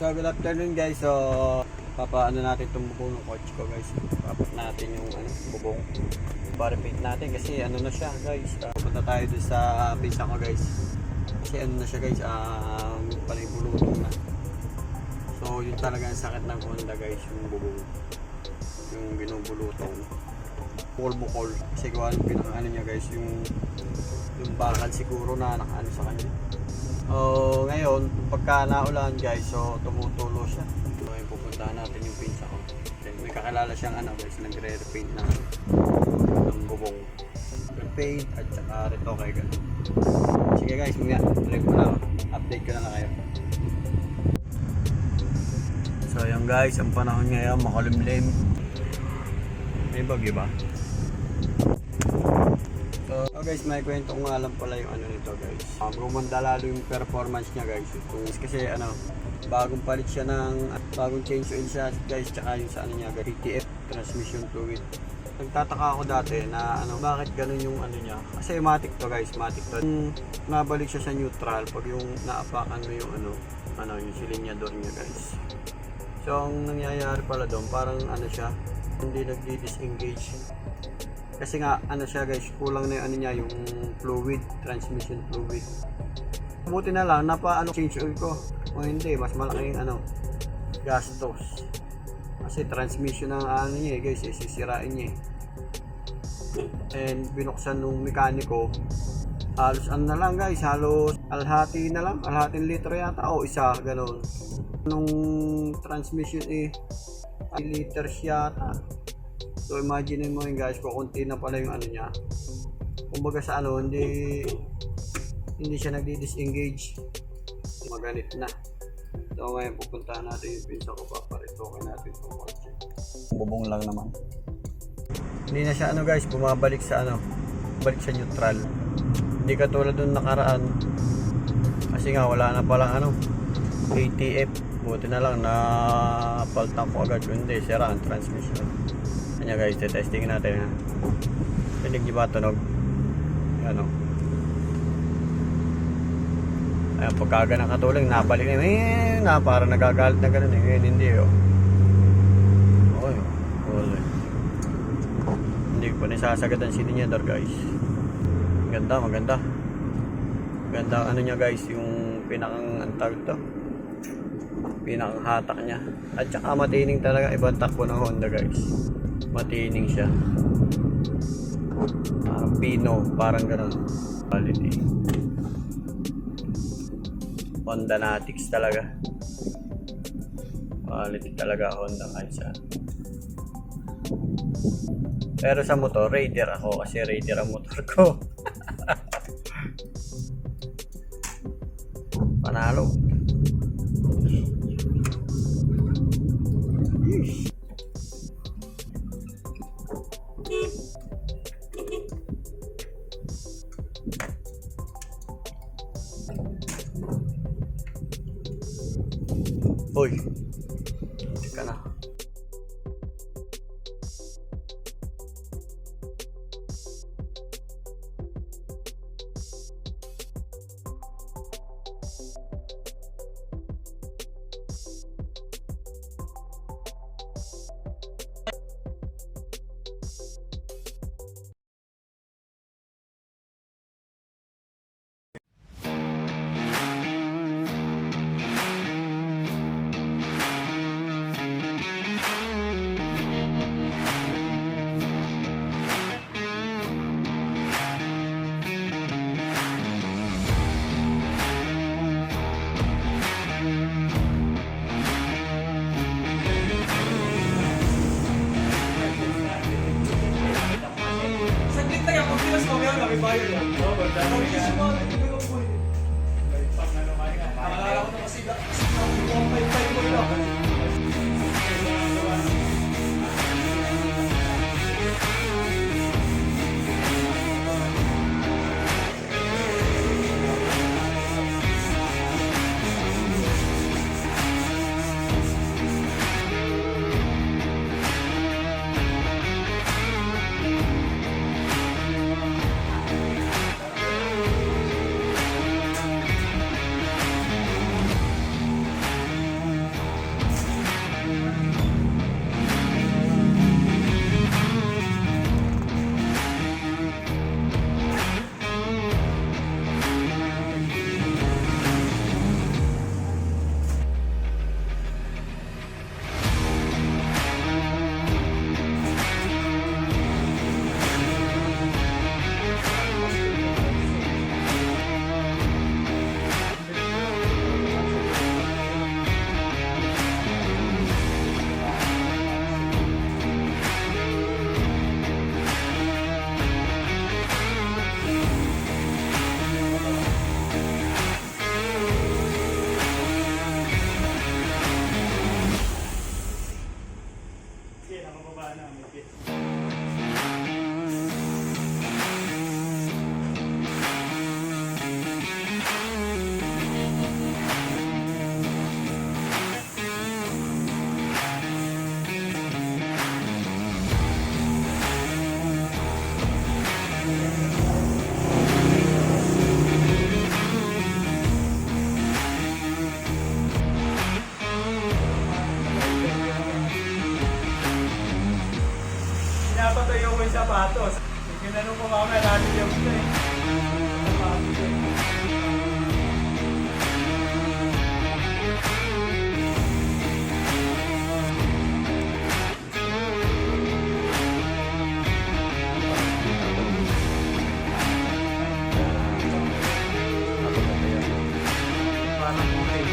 So good afternoon guys. So papaano natin itong bubong ng coach ko guys. Papat natin yung bubong. Pa-repeat natin kasi ano na siya guys. Punta tayo doon sa pinsa ko guys. Kasi ano na siya guys, palibulutong na. So yun talaga ang sakit ng Honda guys, yung bubong. Yung binubulutong. Bukol-bukol. Kasi kung ano niya guys, yung bakal siguro na nakaano sa kanya. Ngayon, pagka naulan guys, so tumutulo siya. So ngayon pupuntahan natin yung pinsa ko. May kakilala siyang guys, nagre-repaint ng bubong. Repaint at saka retoke ganun. Sige guys, mamaya, try ko na. Update ko na lang kayo. So ayan guys, ang panahon ngayon makulimlim. May bagyo ba? So guys, may kwento ko nga lang pala yung nito guys. Gumanda lalo yung performance niya guys. Kasi bagong palit siya ng bagong change oil siya guys, tsaka yung sa niya guys, PTF transmission fluid. Nagtataka ako dati na bakit ganun yung niya. Kasi matic to guys, matic to. Nabalik siya sa neutral pag yung naapakan mo yung yung silinyador niya guys. So ang nangyayari pala doon, parang siya, hindi nagdi-disengage. Kasi nga siya guys, kulang na yung niya, yung fluid, transmission fluid. Buti na lang change oil ko. O hindi, mas malaki yung gastos. Kasi transmission ng niya guys, sisirain niya. And binuksan nung mekaniko, halos na lang guys, halos alhati na lang, alhating litro yata o isa, gano'n. Nung transmission 1 liters yata. So imagine mo yun guys, kukunti na pala yung niya. Kumbaga sa hindi siya nagdi-disengage. Maganit na. So ngayon pupuntahan natin yung pinsa ko, paparitokin natin itong kotse. Bubong lang naman. Hindi na siya guys, bumabalik sa balik sa neutral. Hindi katulad nung nakaraan. Kasi nga wala na palang ATF. Buti na lang na paltan ko agad. Hindi, sira ang transmission. Kanya guys, testing natin ha. Pinig niyo ba tunog? Ayan, pagkaga ng katuling, nabalik na parang nagagalit na gano'n eh. Ngayon hindi hindi ko pa nisasagad ang silinyador guys. Maganda niya guys, yung pinakang pinakang hatak niya. At saka matining talaga, ibang takbo ng Honda guys. Matining siya. Pino, parang gano'n. Quality. Honda Natics talaga. Quality talaga Honda kahit saan. Pero sa motor, Raider ako kasi Raider ang motor ko. Panalo. Hoy, teka na. May bayad yan. Oo, ganda. May pang Akala ko na kasi 1.5 mo lang. sapatos. Ginanong ko mamaya, laliyaw siya eh. Sapatos eh. Parang okay.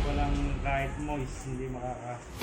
Walang kahit moist, hindi makaka